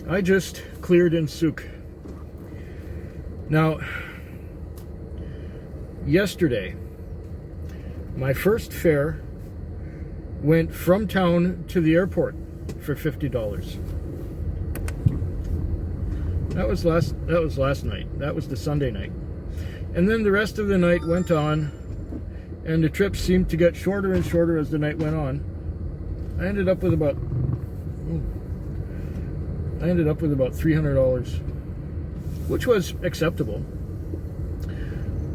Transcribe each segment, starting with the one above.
I just cleared in Souk. Now, yesterday, my first fare went from town to the airport for $50. That was last night. That was the Sunday night. And then the rest of the night went on, and the trips seemed to get shorter and shorter as the night went on. I ended up with about $300, which was acceptable.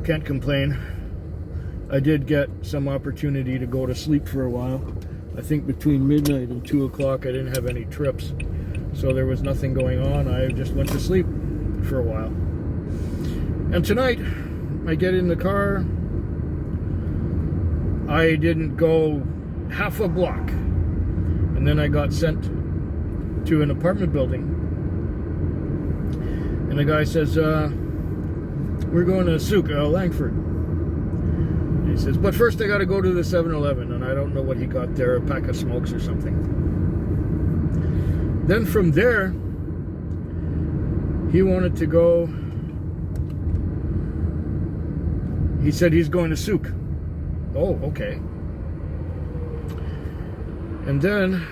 Can't complain. I did get some opportunity to go to sleep for a while. I think between midnight and 2 o'clock I didn't have any trips, so there was nothing going on. I just went to sleep for a while. And tonight I get in the car. I didn't go half a block, and then I got sent to an apartment building, and the guy says, we're going to Souk, Langford. And he says, but first I got to go to the 7-Eleven, and I don't know what he got there, a pack of smokes or something. Then from there, he wanted to go, he said he's going to Souk. Oh, okay. And then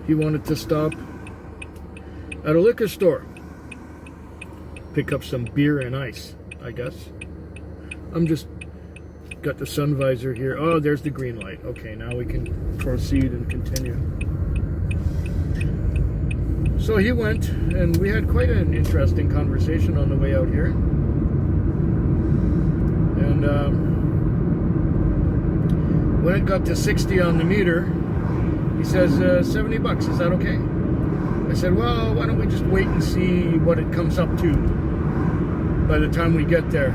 he wanted to stop at a liquor store, pick up some beer and ice, I guess. I'm just got the sun visor here. Oh, there's the green light. Okay, now we can proceed and continue. So he went, and we had quite an interesting conversation on the way out here. And when it got to 60 on the meter, he says, $70, is that okay? I said, well, why don't we just wait and see what it comes up to by the time we get there.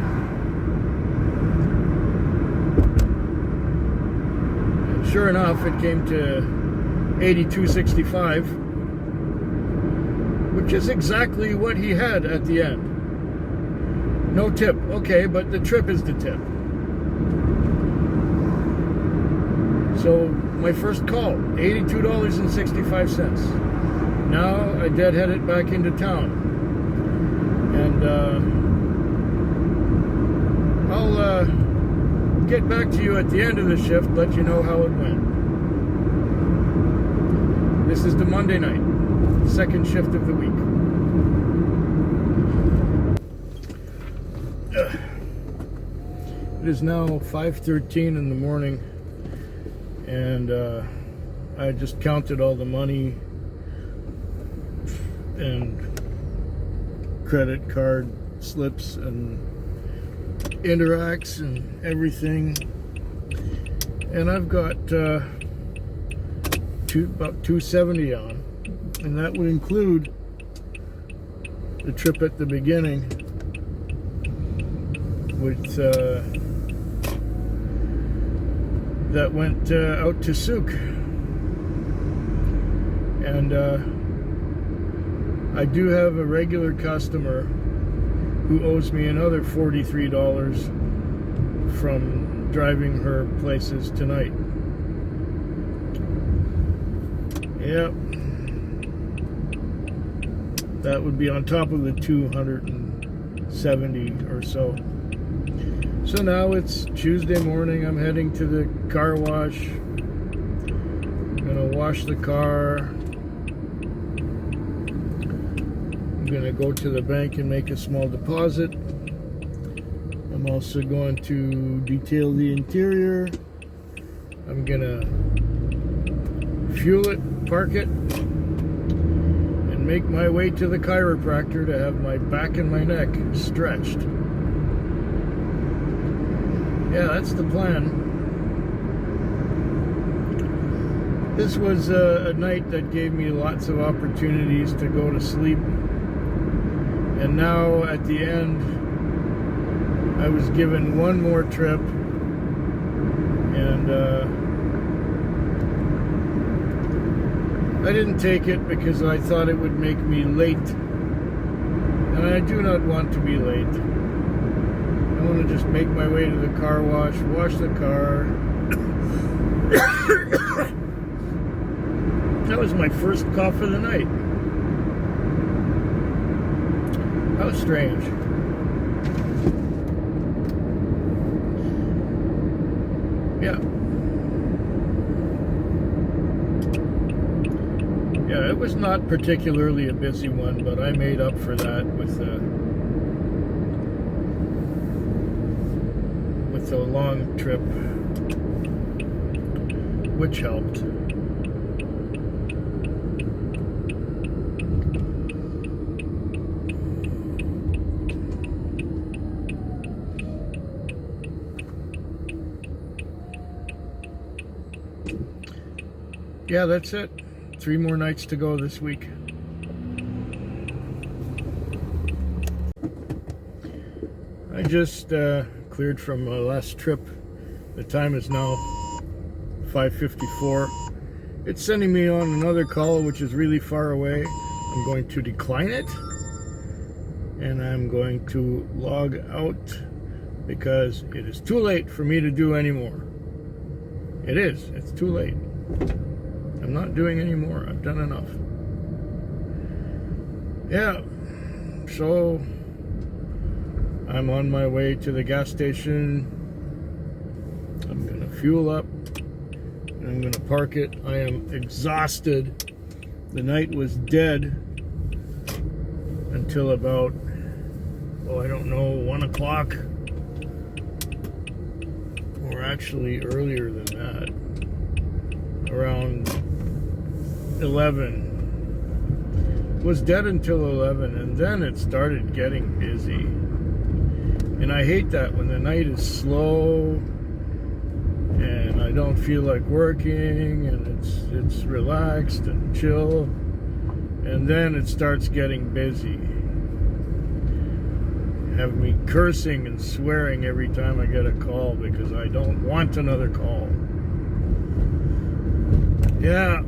And sure enough, it came to $82.65, which is exactly what he had at the end. No tip. Okay, but the trip is the tip. So my first call, $82.65. Now I deadheaded back into town, and I'll get back to you at the end of the shift, let you know how it went. This is the Monday night, second shift of the week. It is now 5:13 in the morning, and I just counted all the money and credit card slips and Interacts and everything, and I've got about $270 on, and that would include the trip at the beginning with that went out to Souk, and I do have a regular customer who owes me another $43 from driving her places tonight. Yep, that would be on top of the 270 or so. So now it's Tuesday morning. I'm heading to the car wash. I'm gonna wash the car. I'm gonna go to the bank and make a small deposit. I'm also going to detail the interior. I'm gonna fuel it, park it, and make my way to the chiropractor to have my back and my neck stretched. Yeah, that's the plan. This was a night that gave me lots of opportunities to go to sleep. And now at the end, I was given one more trip, and I didn't take it because I thought it would make me late, and I do not want to be late. I want to just make my way to the car wash, wash the car. That was my first cough of the night. How strange. Yeah. Yeah, it was not particularly a busy one, but I made up for that with the long trip, which helped. Yeah, that's it. 3 more nights to go this week. I just cleared from my last trip. The time is now 5:54. It's sending me on another call, which is really far away. I'm going to decline it, and I'm going to log out because it is too late for me to do anymore. It is. It's too late. I'm not doing any more. I've done enough. Yeah. So I'm on my way to the gas station. I'm gonna fuel up and I'm gonna park it. I am exhausted. The night was dead until about, I don't know, 1 o'clock, or actually earlier than that, around 11. Was dead until 11, and then it started getting busy. And I hate that when the night is slow and I don't feel like working and it's relaxed and chill, and then it starts getting busy. Have me cursing and swearing every time I get a call because I don't want another call. Yeah.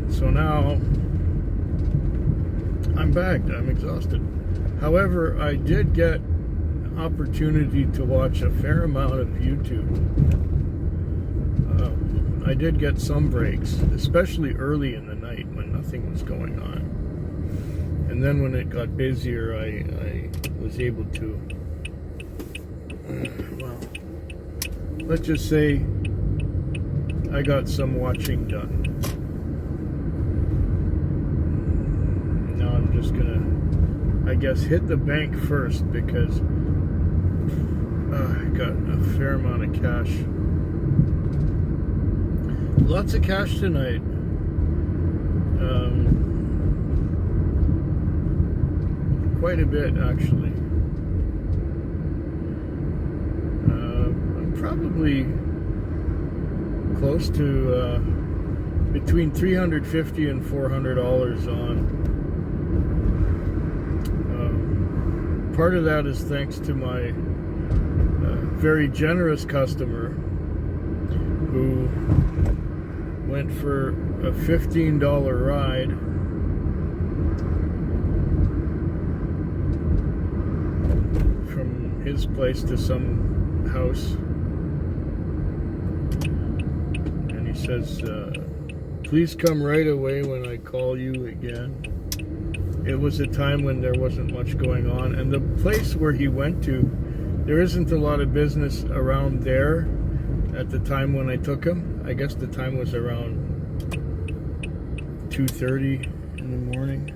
So now I'm bagged. I'm exhausted. However, I did get opportunity to watch a fair amount of YouTube. I did get some breaks, especially early in the night when nothing was going on. And then when it got busier, I was able to, well, let's just say I got some watching done. Now I'm just gonna, I guess, hit the bank first because I got a fair amount of cash. Lots of cash tonight. Quite a bit, actually. I'm probably close to between $350 and $400 on. Part of that is thanks to my very generous customer who went for a $15 ride from his place to some house, and he says, please come right away when I call you again. It was a time when there wasn't much going on, and the place where he went to, there isn't a lot of business around there at the time when I took him. I guess the time was around 2:30 in the morning,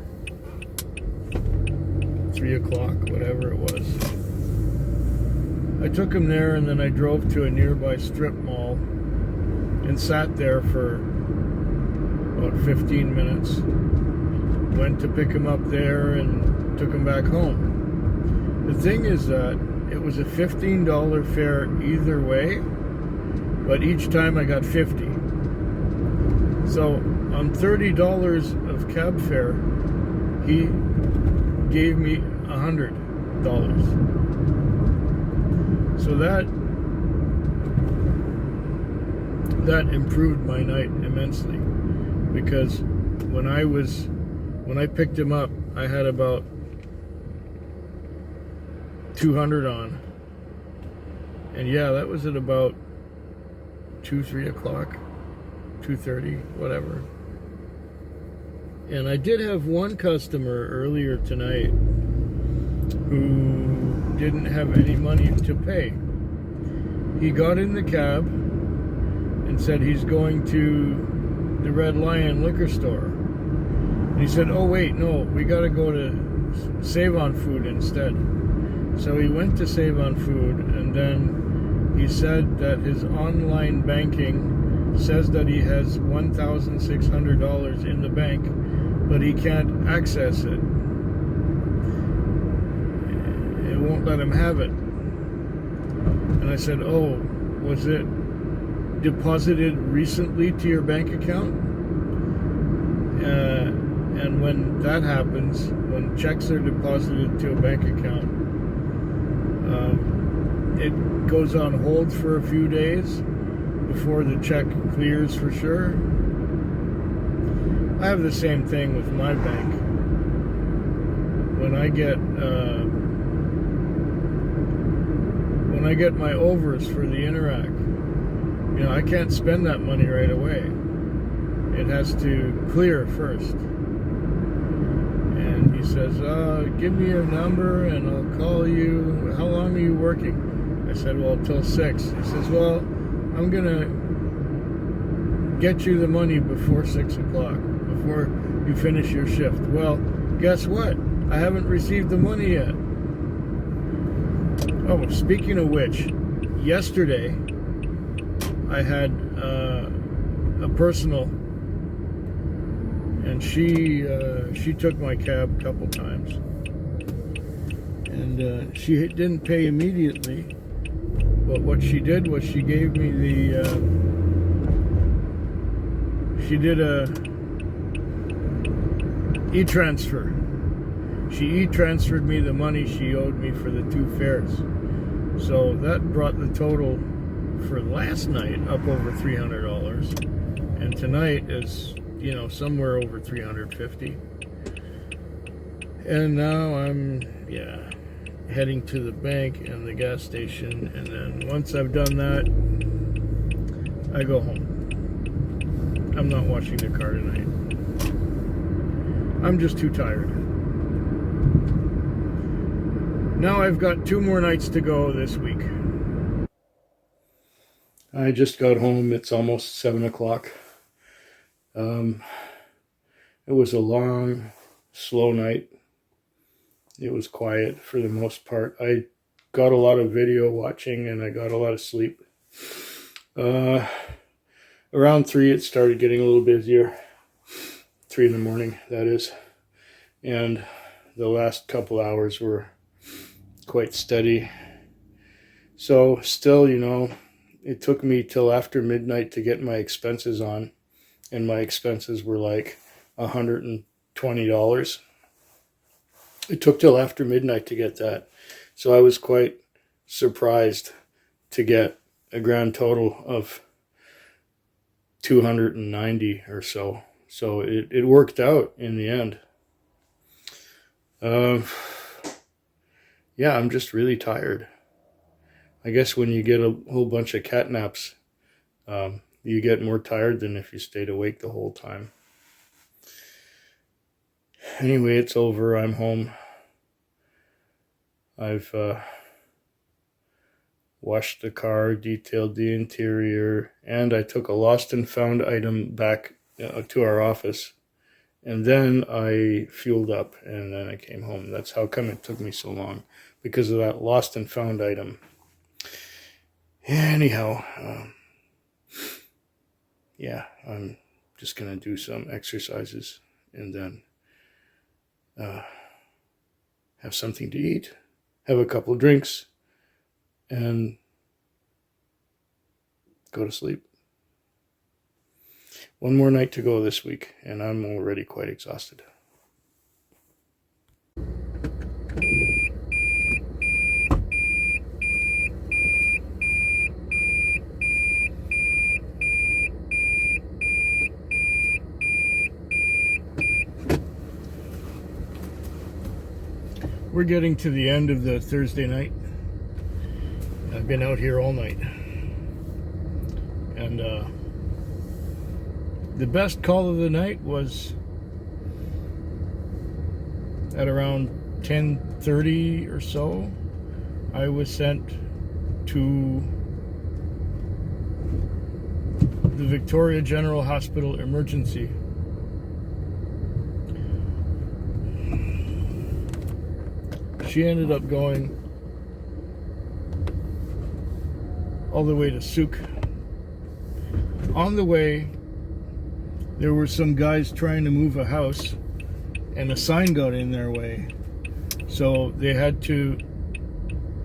3 o'clock, whatever it was. I took him there, and then I drove to a nearby strip mall and sat there for about 15 minutes. Went to pick him up there and took him back home. The thing is that it was a $15 fare either way, but each time I got 50. So on $30 of cab fare, he gave me $100. So that improved my night immensely, because when I picked him up, I had about 200 on, and yeah, that was at about 2-3 o'clock, 2:30, whatever. And I did have one customer earlier tonight who didn't have any money to pay. He got in the cab and said he's going to the Red Lion liquor store. And he said, oh wait, no, we gotta go to Save On Food instead. So he went to Save On Food, and then he said that his online banking says that he has $1,600 in the bank, but he can't access it. It won't let him have it. And I said, oh, was it deposited recently to your bank account? And when that happens, when checks are deposited to a bank account, it goes on hold for a few days before the check clears for sure. I have the same thing with my bank. When I get my overs for the Interac, you know, I can't spend that money right away. It has to clear first. And he says, give me your number and I'll call you. How long are you working? I said, well, till 6. He says, well, I'm gonna get you the money before 6 o'clock, before you finish your shift. Well, guess what? I haven't received the money yet. Oh, speaking of which, yesterday I had a personal, and she took my cab a couple times, and she didn't pay immediately. But what she did was she gave me she did a e-transfer. She e-transferred me the money she owed me for the 2 fares. So that brought the total for last night up over $300. And tonight is, you know, somewhere over $350. And now I'm, heading to the bank and the gas station, and then once I've done that, I go home. I'm not washing the car tonight. I'm just too tired. Now I've got 2 more nights to go this week. I just got home. It's almost 7 o'clock. It was a long, slow night. It was quiet for the most part. I got a lot of video watching and I got a lot of sleep. Around 3 it started getting a little busier. 3 in the morning, that is. And the last couple hours were quite steady. So still, you know, it took me till after midnight to get my expenses on. And my expenses were like $120. It took till after midnight to get that. So I was quite surprised to get a grand total of $290 or so. So it worked out in the end. Yeah, I'm just really tired. I guess when you get a whole bunch of cat naps, you get more tired than if you stayed awake the whole time. Anyway, it's over. I'm home. I've washed the car, detailed the interior, and I took a lost and found item back to our office. And then I fueled up, and then I came home. That's how come it took me so long, because of that lost and found item. Anyhow, yeah, I'm just going to do some exercises and then have something to eat, have a couple drinks, and go to sleep. One more night to go this week, and I'm already quite exhausted. We're getting to the end of the Thursday night. I've been out here all night. And the best call of the night was at around 10:30 or so, I was sent to the Victoria General Hospital emergency. She ended up going all the way to Souk. On the way, there were some guys trying to move a house, and a sign got in their way. So they had to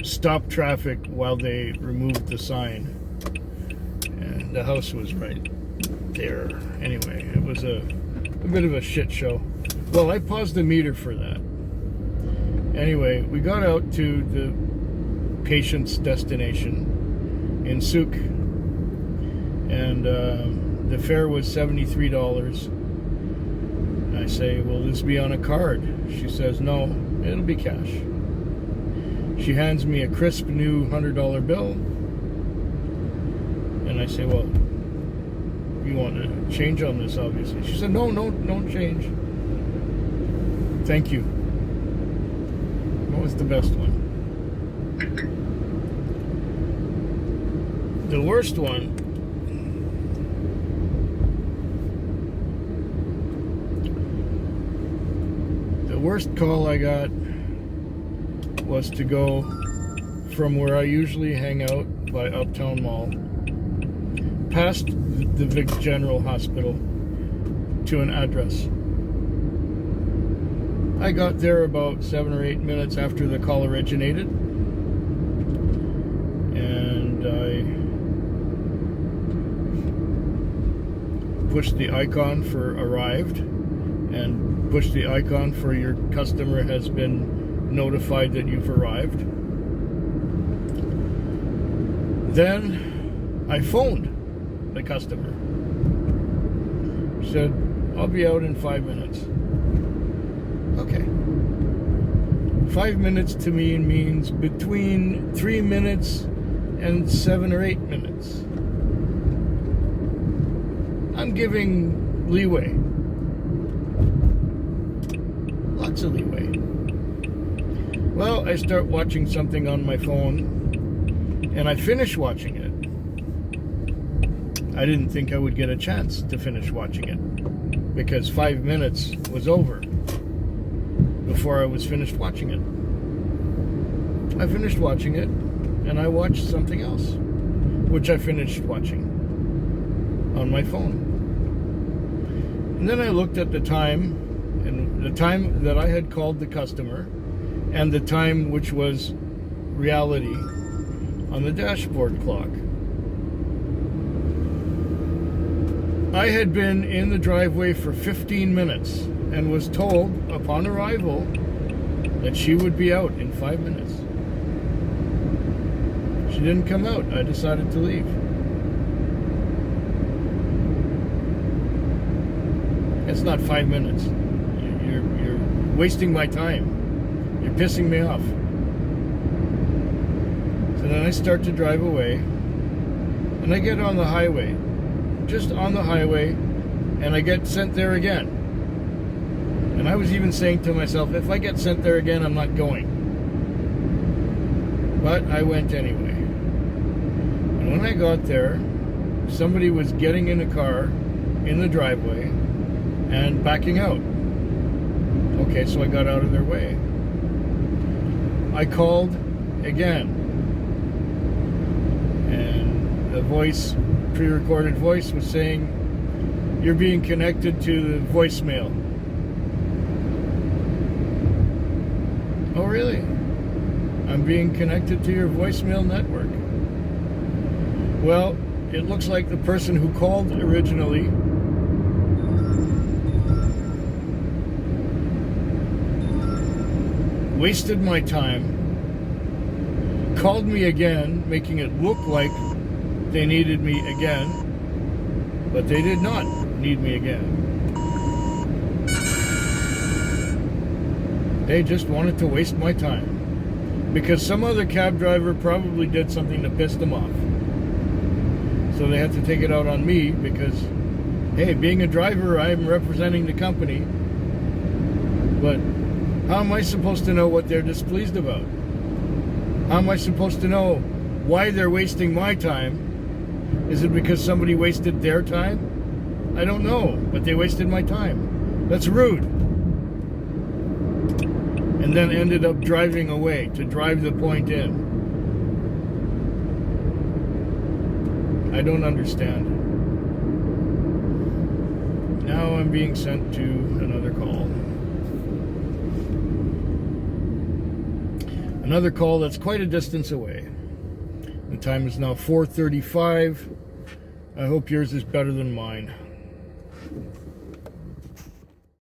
stop traffic while they removed the sign. And the house was right there. Anyway, it was a bit of a shit show. Well, I paused the meter for that. Anyway, we got out to the patient's destination in Souk, and the fare was $73. I say, will this be on a card? She says, no, it'll be cash. She hands me a crisp new $100 bill, and I say, well, you want to change on this, obviously. She said, no, don't change. Thank you. What was the best one? The worst one, the worst call I got was to go from where I usually hang out by Uptown Mall, past the Vic General Hospital, to an address. I got there about 7 or 8 minutes after the call originated, and I pushed the icon for arrived and pushed the icon for your customer has been notified that you've arrived. Then I phoned the customer. She said, I'll be out in 5 minutes. Okay. 5 minutes to me means between 3 minutes and 7 or 8 minutes. I'm giving leeway. Lots of leeway. Well, I start watching something on my phone, and I finish watching it. I didn't think I would get a chance to finish watching it, because 5 minutes was over before I was finished watching it. I finished watching it, and I watched something else, which I finished watching on my phone. And then I looked at the time, and the time that I had called the customer, and the time which was reality on the dashboard clock. I had been in the driveway for 15 minutes and was told upon arrival that she would be out in 5 minutes. She didn't come out. I decided to leave. It's not 5 minutes. You're wasting my time. You're pissing me off. So then I start to drive away, and I get on the highway, just on the highway, and I get sent there again. And I was even saying to myself, if I get sent there again, I'm not going. But I went anyway. And when I got there, somebody was getting in a car in the driveway and backing out. Okay, so I got out of their way. I called again, and the voice, pre-recorded voice, was saying, you're being connected to the voicemail. Oh, really? I'm being connected to your voicemail network. Well, it looks like the person who called originally wasted my time, called me again, making it look like they needed me again, but they did not need me again. They just wanted to waste my time, because some other cab driver probably did something to piss them off. So they had to take it out on me, because, hey, being a driver, I'm representing the company, but How am I supposed to know what they're displeased about? How am I supposed to know why they're wasting my time? Is it because somebody wasted their time? I don't know, but they wasted my time. That's rude. And then ended up driving away to drive the point in. I don't understand. Now I'm being sent to another call. Another call that's quite a distance away. The time is now 4:35. I hope yours is better than mine.